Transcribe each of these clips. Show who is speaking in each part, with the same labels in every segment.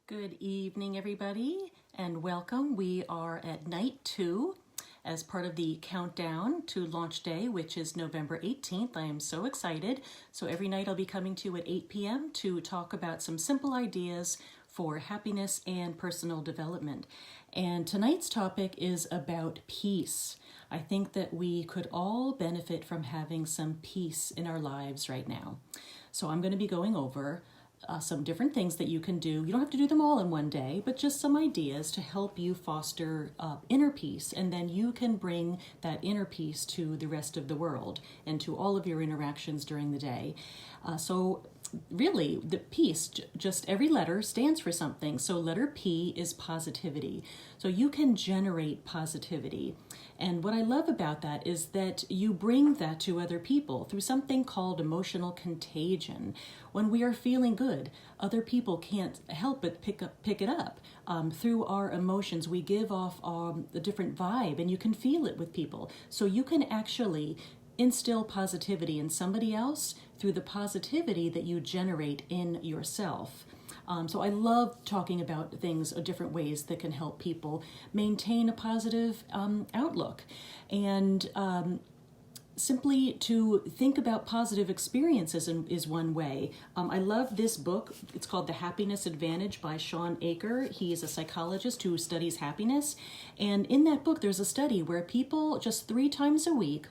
Speaker 1: Good evening, everybody, and welcome. We are at night 2 as part of the countdown to launch day, which is November 18th. I am so excited. So every night I'll be coming to you at 8 p.m. to talk about some simple ideas for happiness and personal development. And tonight's topic is about peace. I think that we could all benefit from having some peace in our lives right now. So I'm going to be going over some different things that you can do. You don't have to do them all in one day, but just some ideas to help you foster inner peace, and then you can bring that inner peace to the rest of the world and to all of your interactions during the day. So really, the peace, just every letter stands for something. So letter P is positivity. So you can generate positivity. And what I love about that is that you bring that to other people through something called emotional contagion. When we are feeling good, other people can't help but pick it up. Through our emotions, we give off a different vibe, and you can feel it with people. So you can actually instill positivity in somebody else through the positivity that you generate in yourself. So I love talking about things, different ways that can help people maintain a positive outlook. And simply to think about positive experiences is one way. I love this book. It's called The Happiness Advantage by Shawn Achor. He is a psychologist who studies happiness. And in that book, there's a study where people just 3 times a week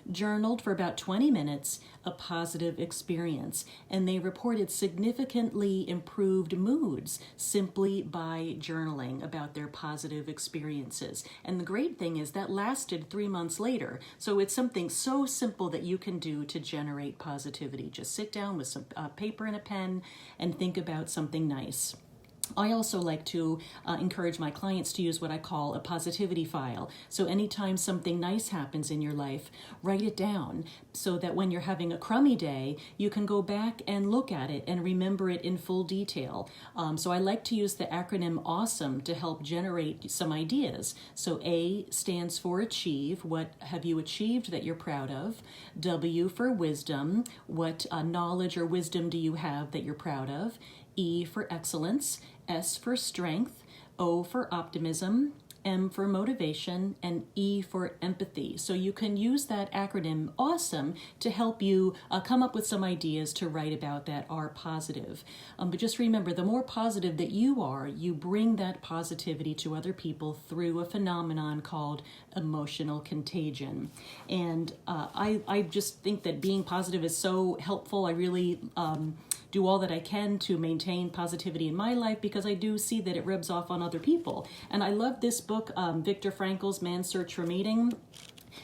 Speaker 1: journaled for about 20 minutes a positive experience, and they reported significantly improved moods simply by journaling about their positive experiences. And the great thing is that lasted 3 months later. So it's something so simple that you can do to generate positivity. Just sit down with some paper and a pen and think about something nice. I also like to encourage my clients to use what I call a positivity file. So anytime something nice happens in your life, write it down so that when you're having a crummy day, you can go back and look at it and remember it in full detail. So I like to use the acronym AWESOME to help generate some ideas. So A stands for achieve. What have you achieved that you're proud of? W for wisdom. What knowledge or wisdom do you have that you're proud of? E for excellence, S for strength, O for optimism, M for motivation, and E for empathy. So you can use that acronym AWESOME to help you come up with some ideas to write about that are positive. But just remember, the more positive that you are, you bring that positivity to other people through a phenomenon called emotional contagion. And I just think that being positive is so helpful. I really do all that I can to maintain positivity in my life because I do see that it rubs off on other people. And I love this book, Viktor Frankl's Man's Search for Meaning.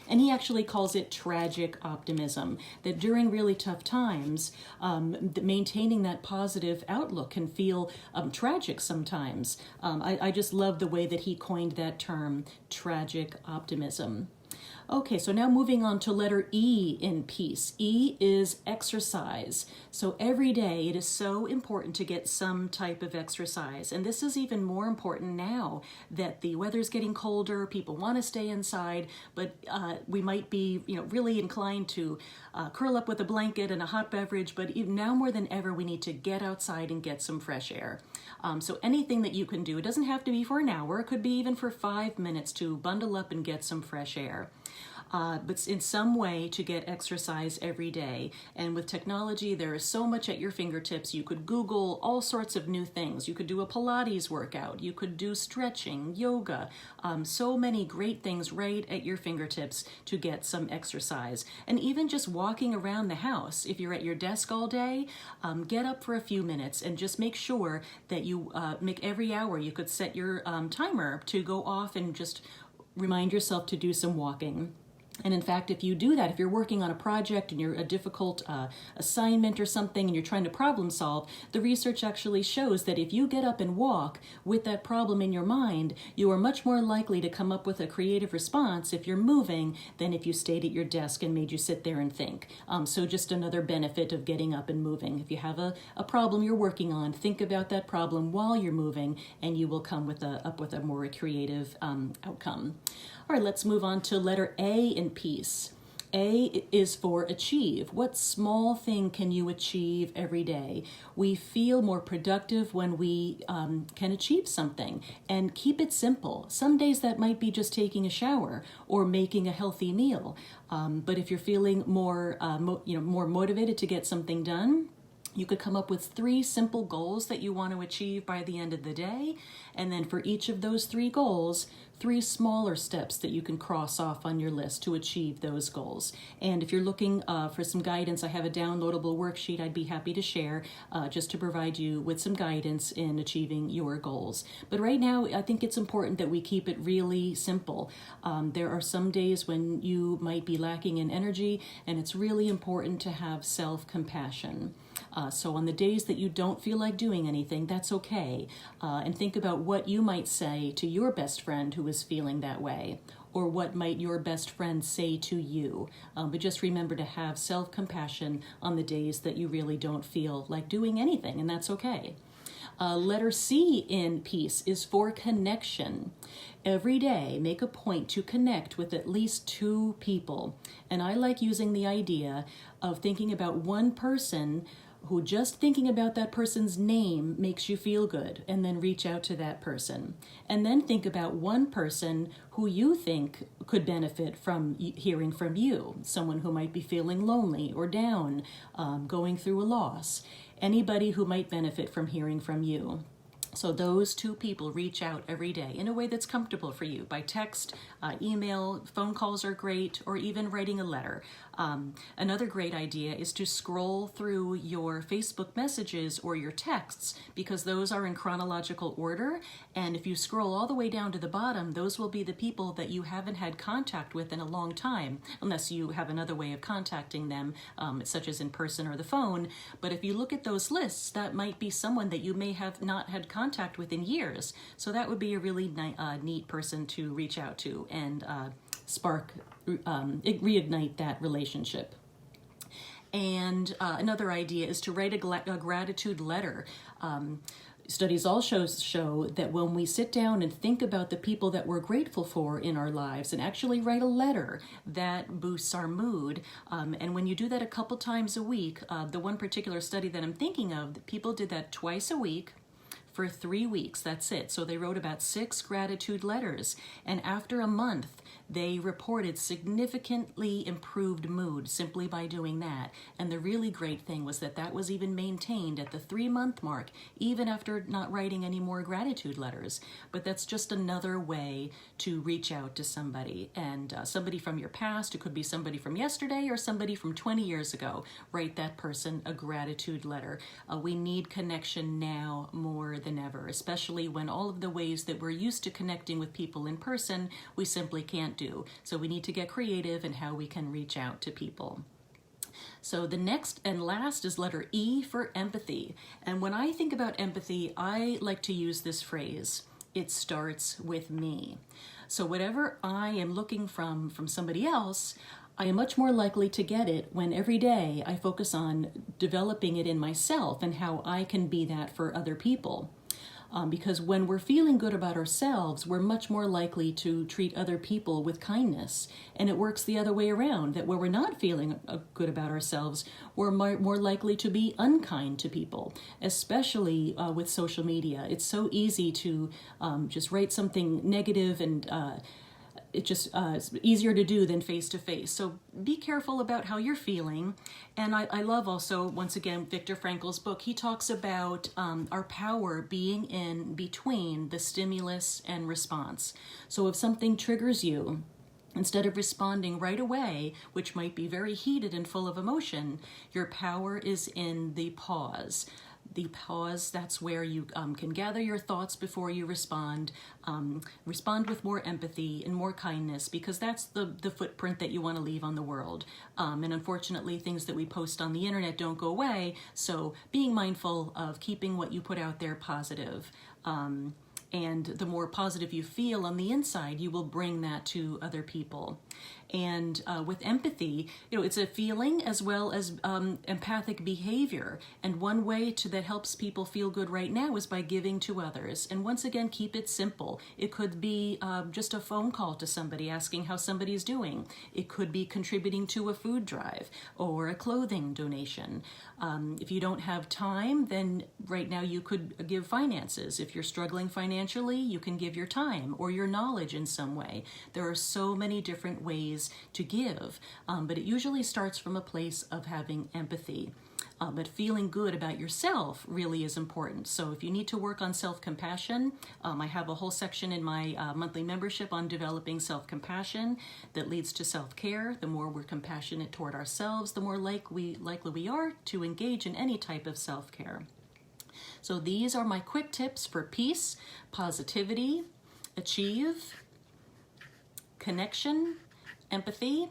Speaker 1: And he actually calls it tragic optimism, that during really tough times, maintaining that positive outlook can feel tragic sometimes. I just love the way that he coined that term, tragic optimism. Okay, so now moving on to letter E in peace. E is exercise. So every day it is so important to get some type of exercise. And this is even more important now that the weather's getting colder, people want to stay inside, but we might be really inclined to curl up with a blanket and a hot beverage, but even now more than ever, we need to get outside and get some fresh air. So anything that you can do, it doesn't have to be for an hour, it could be even for 5 minutes to bundle up and get some fresh air. But in some way to get exercise every day. And with technology, there is so much at your fingertips. You could Google all sorts of new things. You could do a Pilates workout. You could do stretching, yoga, so many great things right at your fingertips to get some exercise. And even just walking around the house, if you're at your desk all day, get up for a few minutes and just make sure that you make every hour. You could set your timer to go off and just remind yourself to do some walking. And in fact, if you do that, if you're working on a project and you're a difficult assignment or something and you're trying to problem solve, the research actually shows that if you get up and walk with that problem in your mind, you are much more likely to come up with a creative response if you're moving than if you stayed at your desk and made you sit there and think. So just another benefit of getting up and moving. If you have a problem you're working on, think about that problem while you're moving and you will come up with a more creative outcome. All right, let's move on to letter A in peace. A is for achieve. What small thing can you achieve every day? We feel more productive when we can achieve something, and keep it simple. Some days that might be just taking a shower or making a healthy meal. But if you're feeling more, more motivated to get something done, you could come up with 3 simple goals that you want to achieve by the end of the day. And then for each of those 3 goals, 3 smaller steps that you can cross off on your list to achieve those goals. And if you're looking for some guidance, I have a downloadable worksheet I'd be happy to share just to provide you with some guidance in achieving your goals. But right now, I think it's important that we keep it really simple. There are some days when you might be lacking in energy, and it's really important to have self-compassion. So on the days that you don't feel like doing anything, that's okay. And think about what you might say to your best friend who is feeling that way, or what might your best friend say to you. But just remember to have self-compassion on the days that you really don't feel like doing anything, and that's okay. Letter C in P.E.A.C.E is for connection. Every day, make a point to connect with at least 2 people. And I like using the idea of thinking about one person who just thinking about that person's name makes you feel good, and then reach out to that person. And then think about one person who you think could benefit from hearing from you, someone who might be feeling lonely or down, going through a loss, anybody who might benefit from hearing from you. So those 2 people reach out every day in a way that's comfortable for you, by text, email, phone calls are great, or even writing a letter. Another great idea is to scroll through your Facebook messages or your texts, because those are in chronological order. And if you scroll all the way down to the bottom, those will be the people that you haven't had contact with in a long time, unless you have another way of contacting them, such as in person or the phone. But if you look at those lists, that might be someone that you may have not had contact with in years. So that would be a really neat person to reach out to and reignite that relationship. And another idea is to write a gratitude letter. Studies all show that when we sit down and think about the people that we're grateful for in our lives and actually write a letter, that boosts our mood. And when you do that a couple times a week, the one particular study that I'm thinking of, people did that twice a week for 3 weeks. That's it. So they wrote about 6 gratitude letters. And after a month, they reported significantly improved mood simply by doing that. And the really great thing was that that was even maintained at the 3-month mark, even after not writing any more gratitude letters. But that's just another way to reach out to somebody. And somebody from your past, it could be somebody from yesterday or somebody from 20 years ago. Write that person a gratitude letter. We need connection now more than ever, especially when all of the ways that we're used to connecting with people in person, we simply can't do. So we need to get creative in how we can reach out to people. So the next and last is letter E for empathy. And when I think about empathy, I like to use this phrase: it starts with me. So whatever I am looking from somebody else, I am much more likely to get it when every day I focus on developing it in myself and how I can be that for other people. Because when we're feeling good about ourselves, we're much more likely to treat other people with kindness. And it works the other way around, that when we're not feeling good about ourselves, we're more likely to be unkind to people, especially with social media. It's so easy to just write something negative, and it's just it's easier to do than face to face. So be careful about how you're feeling. And I love also, once again, Viktor Frankl's book. He talks about our power being in between the stimulus and response. So if something triggers you, instead of responding right away, which might be very heated and full of emotion, your power is in the pause. The pause, that's where you can gather your thoughts before you respond. Respond with more empathy and more kindness, because that's the footprint that you want to leave on the world. And unfortunately, things that we post on the internet don't go away, so being mindful of keeping what you put out there positive. And the more positive you feel on the inside, you will bring that to other people. And with empathy, it's a feeling as well as empathic behavior. And one way that helps people feel good right now is by giving to others. And once again, keep it simple. It could be just a phone call to somebody asking how somebody's doing. It could be contributing to a food drive or a clothing donation. If you don't have time, then right now you could give finances. If you're struggling financially, you can give your time or your knowledge in some way. There are so many different ways to give, but it usually starts from a place of having empathy. But feeling good about yourself really is important. So if you need to work on self-compassion, I have a whole section in my monthly membership on developing self-compassion that leads to self-care. The more we're compassionate toward ourselves, the more likely we are to engage in any type of self-care. So these are my quick tips for peace, positivity, achieve, connection, empathy,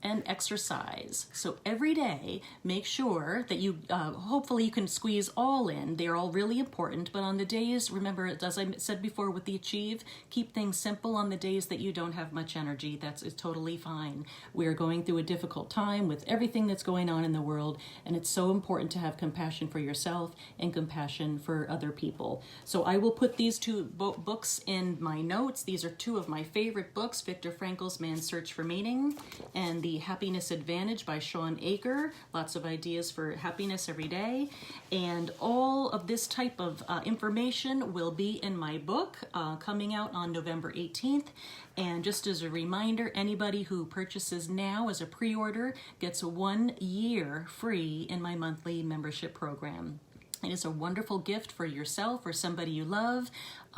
Speaker 1: and exercise. So every day, make sure that you, hopefully you can squeeze all in. They're all really important, but on the days, remember, as I said before with the achieve, keep things simple on the days that you don't have much energy. That's totally fine. We're going through a difficult time with everything that's going on in the world, and it's so important to have compassion for yourself and compassion for other people. So I will put these two books in my notes. These are two of my favorite books, Viktor Frankl's Man's Search for Meaning and The Happiness Advantage by Shawn Achor. Lots of ideas for happiness every day. And all of this type of information will be in my book coming out on November 18th. And just as a reminder, anybody who purchases now as a pre-order gets 1 year free in my monthly membership program. It is a wonderful gift for yourself or somebody you love.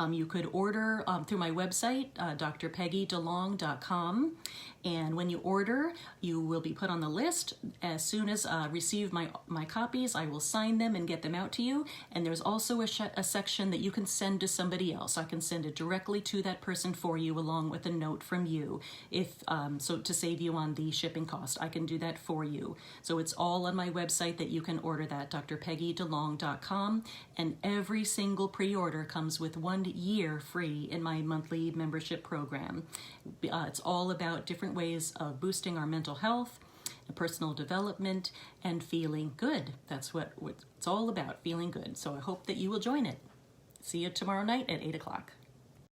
Speaker 1: You could order through my website, drpeggydelong.com. And when you order, you will be put on the list. As soon as I receive my copies, I will sign them and get them out to you. And there's also a section that you can send to somebody else. I can send it directly to that person for you along with a note from you. So to save you on the shipping cost, I can do that for you. So it's all on my website that you can order that, drpeggydelong.com. And every single pre-order comes with 1 year free in my monthly membership program. It's all about different ways of boosting our mental health, personal development, and feeling good. That's what it's all about, feeling good. So I hope that you will join it. See you tomorrow night at 8 o'clock.